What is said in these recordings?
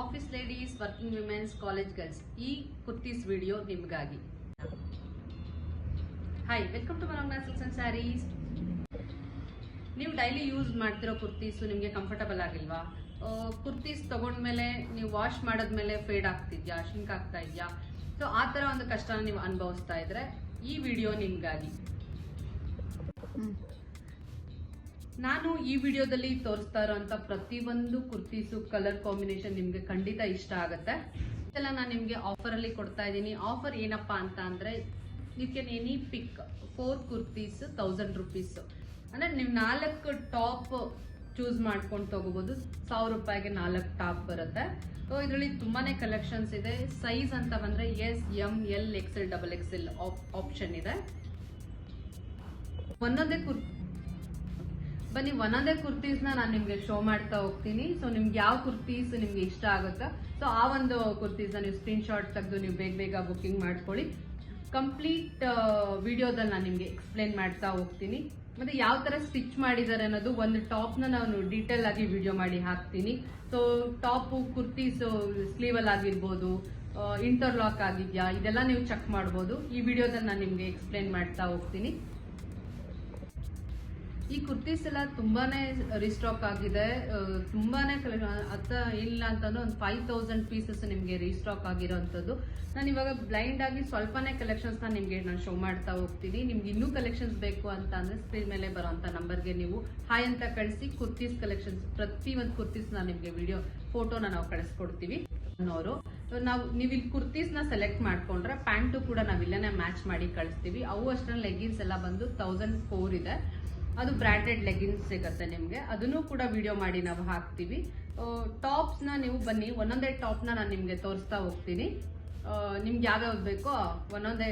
Office ladies, working womens, college girls, ಈ kurtis video ನಿಮಗಾಗಿ. Hi, welcome to Manojna silks and saris. ನೀವು daily use ಮಾಡ್ತಿರೋ ಕುರ್ತೀಸು ನಿಮಗೆ ಕಂಫರ್ಟಬಲ್ ಆಗಿಲ್ವಾ? ಕುರ್ತೀಸ್ ತಗೊಂಡ್ಮೇಲೆ ನೀವು ವಾಶ್ ಮಾಡಿದ್ಮೇಲೆ ಫೇಡ್ ಆಗ್ತಿದ್ಯಾ, ಶಿಂಕ್ ಆಗ್ತಾ ಇದೆಯಾ? ಸೊ ಆ ಥರ ಒಂದು ಕಷ್ಟನ ನೀವು ಅನುಭವಿಸ್ತಾ ಇದ್ರೆ ಈ ವಿಡಿಯೋ ನಿಮಗಾಗಿ. ನಾನು ಈ ವಿಡಿಯೋದಲ್ಲಿ ತೋರಿಸ್ತಾ ಇರೋಂಥ ಪ್ರತಿಯೊಂದು ಕುರ್ತೀಸು ಕಲರ್ ಕಾಂಬಿನೇಷನ್ ನಿಮಗೆ ಖಂಡಿತ ಇಷ್ಟ ಆಗುತ್ತೆ. ಇದೆಲ್ಲ ನಾನು ನಿಮಗೆ ಆಫರಲ್ಲಿ ಕೊಡ್ತಾ ಇದ್ದೀನಿ. ಆಫರ್ ಏನಪ್ಪ ಅಂತ ಅಂದರೆ, you can any pick 4 kurtis 1000 rupees. ಅಂದರೆ ನೀವು 4 ಟಾಪ್ ಚೂಸ್ ಮಾಡ್ಕೊಂಡು ತಗೋಬೋದು. 1000 ರೂಪಾಯಿಗೆ 4 ಟಾಪ್ ಬರುತ್ತೆ. ಸೊ ಇದರಲ್ಲಿ ತುಂಬಾನೇ ಕಲೆಕ್ಷನ್ಸ್ ಇದೆ. ಸೈಜ್ ಅಂತ ಬಂದರೆ S, M, L, XL, XXL option ಇದೆ. ಒಂದೊಂದೇ ಕುರ್ತೀಸ್ನ ನಾನು ನಿಮಗೆ ಶೋ ಮಾಡ್ತಾ ಹೋಗ್ತೀನಿ. ಸೊ ನಿಮ್ಗೆ ಯಾವ ಕುರ್ತೀಸ್ ನಿಮ್ಗೆ ಇಷ್ಟ ಆಗುತ್ತೋ ಸೊ ಆ ಒಂದು ಕುರ್ತೀಸ್ನ ನೀವು ಸ್ಕ್ರೀನ್ಶಾಟ್ ತೆಗೆದು ನೀವು ಬೇಗ ಬುಕ್ಕಿಂಗ್ ಮಾಡ್ಕೊಳ್ಳಿ. ಕಂಪ್ಲೀಟ್ ವಿಡಿಯೋದಲ್ಲಿ ನಾನು ನಿಮಗೆ ಎಕ್ಸ್ಪ್ಲೇನ್ ಮಾಡ್ತಾ ಹೋಗ್ತೀನಿ. ಮತ್ತೆ ಯಾವ ತರ ಸ್ಟಿಚ್ ಮಾಡಿದ್ದಾರೆ ಅನ್ನೋದು ಒಂದು ಟಾಪ್ನ ನಾನು ಡೀಟೇಲ್ ಆಗಿ ವಿಡಿಯೋ ಮಾಡಿ ಹಾಕ್ತೀನಿ. ಸೊ ಟಾಪು ಕುರ್ತೀಸ್ ಸ್ಲೀವಲ್ ಆಗಿರ್ಬೋದು, ಇಂಟರ್ಲಾಕ್ ಆಗಿದ್ಯಾ, ಇದೆಲ್ಲ ನೀವು ಚೆಕ್ ಮಾಡ್ಬೋದು. ಈ ವಿಡಿಯೋದಲ್ಲಿ ನಾನು ನಿಮಗೆ ಎಕ್ಸ್ಪ್ಲೇನ್ ಮಾಡ್ತಾ ಹೋಗ್ತೀನಿ. ಈ ಕುರ್ತೀಸ್ ಎಲ್ಲ ತುಂಬಾನೇ ರೀಸ್ಟಾಕ್ ಆಗಿದೆ. ತುಂಬಾನೇ ಇಲ್ಲ ಅಂತಂದ್ರೆ ಒಂದು 5000 ಪೀಸಸ್ ನಿಮಗೆ ರೀಸ್ಟಾಕ್ ಆಗಿರೋಂಥದ್ದು. ನಾನು ಇವಾಗ ಬ್ಲೈಂಡ್ ಆಗಿ ಸ್ವಲ್ಪನೇ ಕಲೆಕ್ಷನ್ಸ್ ನಿಮಗೆ ನಾನು ಶೋ ಮಾಡ್ತಾ ಹೋಗ್ತೀನಿ. ನಿಮ್ಗೆ ಇನ್ನೂ ಕಲೆಕ್ಷನ್ಸ್ ಬೇಕು ಅಂತ ಅಂದ್ರೆ ಸ್ಕ್ರೀನ್ ಮೇಲೆ ಬರೋಂಥ ನಂಬರ್ಗೆ ನೀವು ಹಾಯ್ ಅಂತ ಕಳಿಸಿ ಕುರ್ತೀಸ್ ಕಲೆಕ್ಷನ್ಸ್ ಪ್ರತಿಯೊಂದು ಕುರ್ತೀಸ್ ನಾನು ನಿಮಗೆ ವಿಡಿಯೋ ಫೋಟೋನ ನಾವು ಕಳಿಸ್ಕೊಡ್ತೀವಿ. ನೀವು ಇಲ್ಲಿ ಕುರ್ತೀಸ್ನ ಸೆಲೆಕ್ಟ್ ಮಾಡ್ಕೊಂಡ್ರೆ ಪ್ಯಾಂಟು ಕೂಡ ನಾವು ಇಲ್ಲೇ ಮ್ಯಾಚ್ ಮಾಡಿ ಕಳಿಸ್ತೀವಿ. ಅವು ಅಷ್ಟೇ ಲೆಗಿನ್ಸ್ ಎಲ್ಲ ಬಂದು 1004 ಇದೆ. ಅದು ಬ್ರ್ಯಾಂಡೆಡ್ ಲೆಗಿನ್ಸ್ ಸಿಗುತ್ತೆ ನಿಮಗೆ. ಅದನ್ನು ಕೂಡ ವಿಡಿಯೋ ಮಾಡಿ ನಾವು ಹಾಕ್ತೀವಿ. ಟಾಪ್ಸ್ನ ನೀವು ಬನ್ನಿ, ಒಂದೊಂದೇ ಟಾಪ್ನ ನಾನು ನಿಮಗೆ ತೋರಿಸ್ತಾ ಹೋಗ್ತೀನಿ. ನಿಮ್ಗೆ ಯಾವ್ಯಾವ್ದು ಬೇಕೋ ಒಂದೊಂದೇ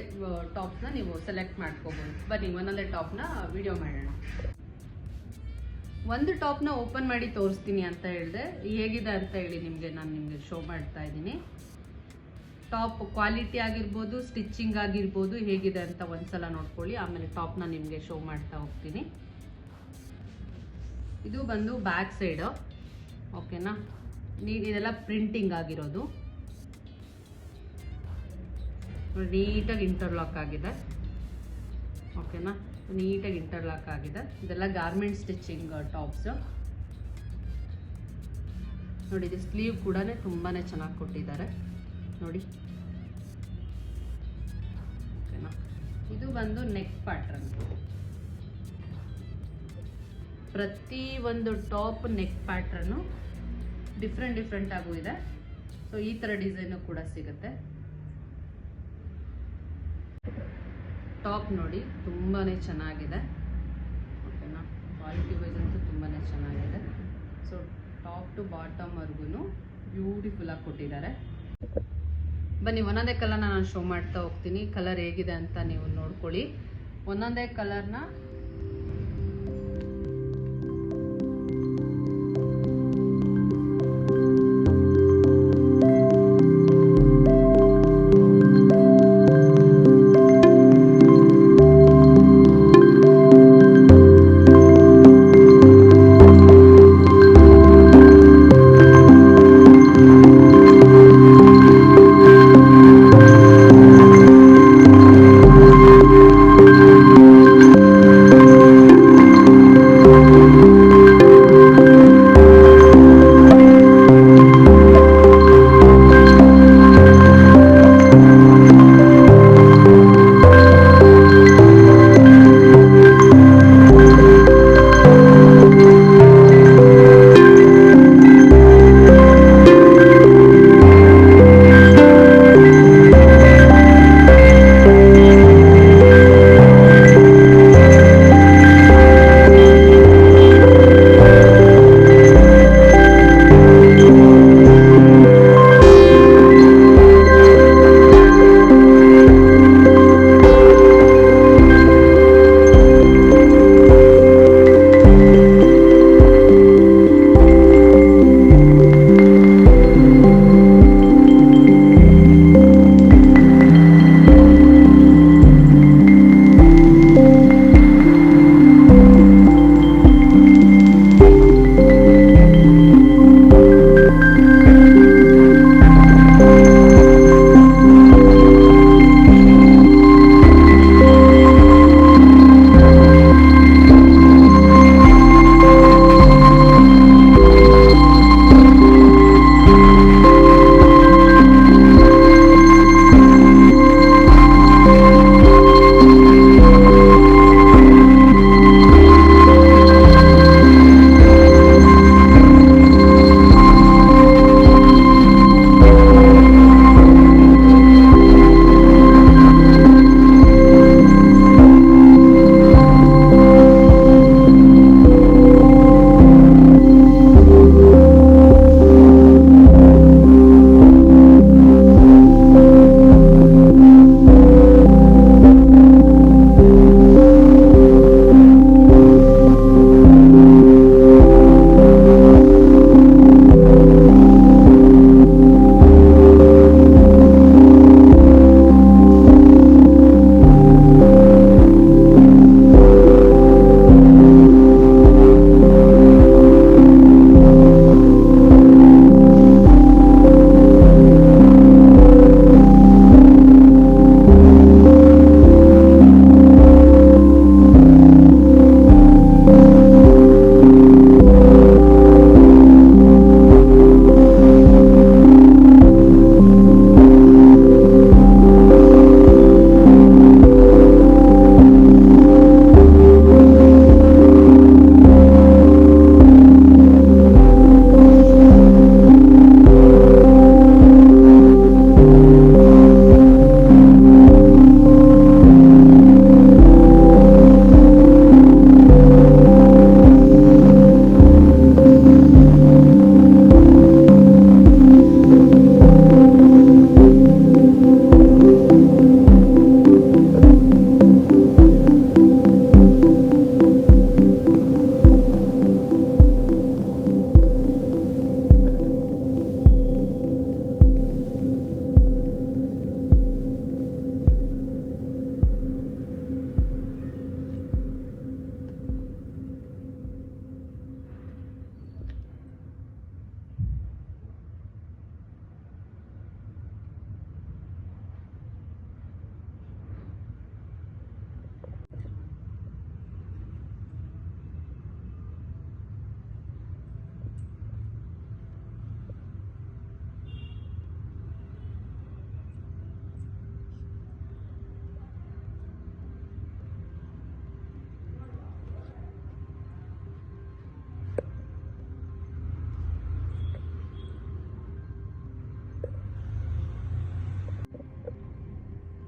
ಟಾಪ್ಸ್ನ ನೀವು ಸೆಲೆಕ್ಟ್ ಮಾಡ್ಕೋಬೋದು. ಬನ್ನಿ ಒಂದೊಂದೇ ಟಾಪ್ನ ವಿಡಿಯೋ ಮಾಡೋಣ. ಒಂದು ಟಾಪ್ನ ಓಪನ್ ಮಾಡಿ ತೋರಿಸ್ತೀನಿ ಅಂತ ಹೇಳಿದೆ. ಹೇಗಿದೆ ಅಂತ ಹೇಳಿ ನಾನು ನಿಮಗೆ ಶೋ ಮಾಡ್ತಾ ಇದ್ದೀನಿ. ಟಾಪ್ ಕ್ವಾಲಿಟಿ ಆಗಿರ್ಬೋದು, ಸ್ಟಿಚಿಂಗ್ ಆಗಿರ್ಬೋದು, ಹೇಗಿದೆ ಅಂತ ಒಂದ್ಸಲ ನೋಡ್ಕೊಳ್ಳಿ. ಆಮೇಲೆ ಟಾಪ್ನ ನಿಮಗೆ ಶೋ ಮಾಡ್ತಾ ಹೋಗ್ತೀನಿ. ಇದು ಬಂದು ಬ್ಯಾಕ್ ಸೈಡು, ಓಕೆನಾ? ಇದೆಲ್ಲ ಪ್ರಿಂಟಿಂಗ್ ಆಗಿರೋದು, ನೀಟಾಗಿ ಇಂಟರ್ಲಾಕ್ ಆಗಿದೆ, ಓಕೆನಾ? ನೀಟಾಗಿ ಇಂಟರ್ಲಾಕ್ ಆಗಿದೆ. ಇದೆಲ್ಲ ಗಾರ್ಮೆಂಟ್ ಸ್ಟಿಚಿಂಗ್ ಟಾಪ್ಸ್ ನೋಡಿ. ಇದು ಸ್ಲೀವ್ ಕೂಡ ತುಂಬಾನೇ ಚೆನ್ನಾಗಿ ಕೊಟ್ಟಿದ್ದಾರೆ ನೋಡಿ, ಓಕೆನಾ? ಇದು ಬಂದು ನೆಕ್ ಪ್ಯಾಟ್ರನ್. ಪ್ರತಿ ಒಂದು ಟಾಪ್ ನೆಕ್ ಪ್ಯಾಟ್ರನ್ನು ಡಿಫ್ರೆಂಟ್ ಆಗೂ ಇದೆ. ಸೊ ಈ ಥರ ಡಿಸೈನು ಕೂಡ ಸಿಗುತ್ತೆ. ಟಾಪ್ ನೋಡಿ ತುಂಬಾನೇ ಚೆನ್ನಾಗಿದೆ, ಓಕೆನಾ? ಕ್ವಾಲಿಟಿ ವೈಸ್ ಅಂತೂ ತುಂಬಾನೇ ಚೆನ್ನಾಗಿದೆ. ಸೊ ಟಾಪ್ ಟು ಬಾಟಮ್ ವರ್ಗು ಬ್ಯೂಟಿಫುಲ್ ಆಗಿ ಕೊಟ್ಟಿದ್ದಾರೆ. ಬನ್ನಿ ಒಂದೊಂದೇ ಕಲರ್ನ ನಾನು ಶೋ ಮಾಡ್ತಾ ಹೋಗ್ತೀನಿ. ಕಲರ್ ಹೇಗಿದೆ ಅಂತ ನೀವು ನೋಡ್ಕೊಳ್ಳಿ. ಒಂದೊಂದೇ ಕಲರ್ನ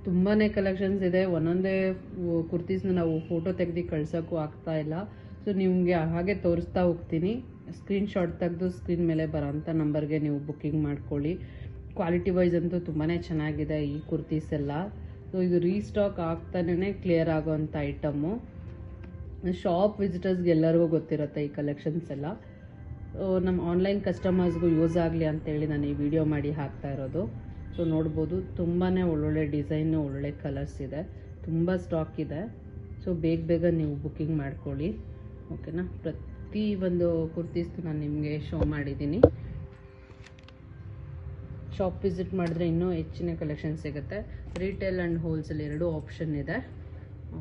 ತುಂಬಾ ಕಲೆಕ್ಷನ್ಸ್ ಇದೆ. ಒಂದೊಂದೇ ಕುರ್ತೀಸ್ನ ನಾವು ಫೋಟೋ ತೆಗೆದು ಕಳ್ಸೋಕ್ಕೂ ಆಗ್ತಾ ಇಲ್ಲ. ಸೊ ನಿಮಗೆ ಹಾಗೆ ತೋರಿಸ್ತಾ ಹೋಗ್ತೀನಿ. ಸ್ಕ್ರೀನ್ಶಾಟ್ ತೆಗೆದು ಸ್ಕ್ರೀನ್ ಮೇಲೆ ಬರೋಂಥ ನಂಬರ್ಗೆ ನೀವು ಬುಕ್ಕಿಂಗ್ ಮಾಡ್ಕೊಳ್ಳಿ. ಕ್ವಾಲಿಟಿ ವೈಸ್ ಅಂತೂ ತುಂಬಾ ಚೆನ್ನಾಗಿದೆ ಈ ಕುರ್ತೀಸ್ ಎಲ್ಲ. ಸೊ ಇದು ರೀಸ್ಟಾಕ್ ಆಗ್ತಾನೇ ಕ್ಲಿಯರ್ ಆಗೋವಂಥ ಐಟಮ್ಮು. ಶಾಪ್ ವಿಸಿಟರ್ಸ್ಗೆ ಎಲ್ಲರಿಗೂ ಗೊತ್ತಿರುತ್ತೆ ಈ ಕಲೆಕ್ಷನ್ಸ್ ಎಲ್ಲ. ನಮ್ಮ ಆನ್ಲೈನ್ ಕಸ್ಟಮರ್ಸ್ಗೂ ಯೂಸ್ ಆಗಲಿ ಅಂತೇಳಿ ನಾನು ಈ ವಿಡಿಯೋ ಮಾಡಿ ಹಾಕ್ತಾ ಇರೋದು. ಸೊ ನೋಡ್ಬೋದು ತುಂಬಾ ಒಳ್ಳೊಳ್ಳೆ ಡಿಸೈನು, ಒಳ್ಳೊಳ್ಳೆ ಕಲರ್ಸ್ ಇದೆ, ತುಂಬ ಸ್ಟಾಕ್ ಇದೆ. ಸೊ ಬೇಗ ನೀವು ಬುಕ್ಕಿಂಗ್ ಮಾಡ್ಕೊಳ್ಳಿ, ಓಕೆನಾ. ಪ್ರತಿ ಒಂದು ಕುರ್ತೀಸ್ದು ನಾನು ನಿಮಗೆ ಶೋ ಮಾಡಿದ್ದೀನಿ. ಶಾಪ್ ವಿಸಿಟ್ ಮಾಡಿದ್ರೆ ಇನ್ನೂ ಹೆಚ್ಚಿನ ಕಲೆಕ್ಷನ್ ಸಿಗುತ್ತೆ. ರಿಟೇಲ್ ಆ್ಯಂಡ್ ಹೋಲ್ಸೇಲ್ ಎರಡೂ ಆಪ್ಷನ್ ಇದೆ,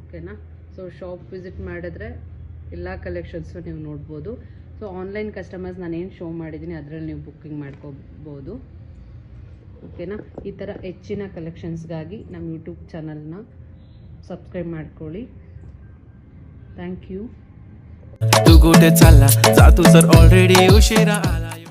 ಓಕೆನಾ. ಸೊ ಶಾಪ್ ವಿಸಿಟ್ ಮಾಡಿದ್ರೆ ಎಲ್ಲ ಕಲೆಕ್ಷನ್ಸು ನೀವು ನೋಡ್ಬೋದು. ಸೊ ಆನ್ಲೈನ್ ಕಸ್ಟಮರ್ಸ್ ನಾನೇನು ಶೋ ಮಾಡಿದ್ದೀನಿ ಅದರಲ್ಲಿ ನೀವು ಬುಕ್ಕಿಂಗ್ ಮಾಡ್ಕೋಬೋದು, ಓಕೆನಾ. ಈ ಥರ ಹೆಚ್ಚಿನ ಕಲೆಕ್ಷನ್ಸ್ಗಾಗಿ ನಮ್ಮ ಯೂಟ್ಯೂಬ್ ಚಾನಲ್ನ ಸಬ್ಸ್ಕ್ರೈब ಮಾಡ್ಕೊಳ್ಳಿ. Thank you. तू कुठे चालला जा तू सर ऑलरेडी उशिरा आला.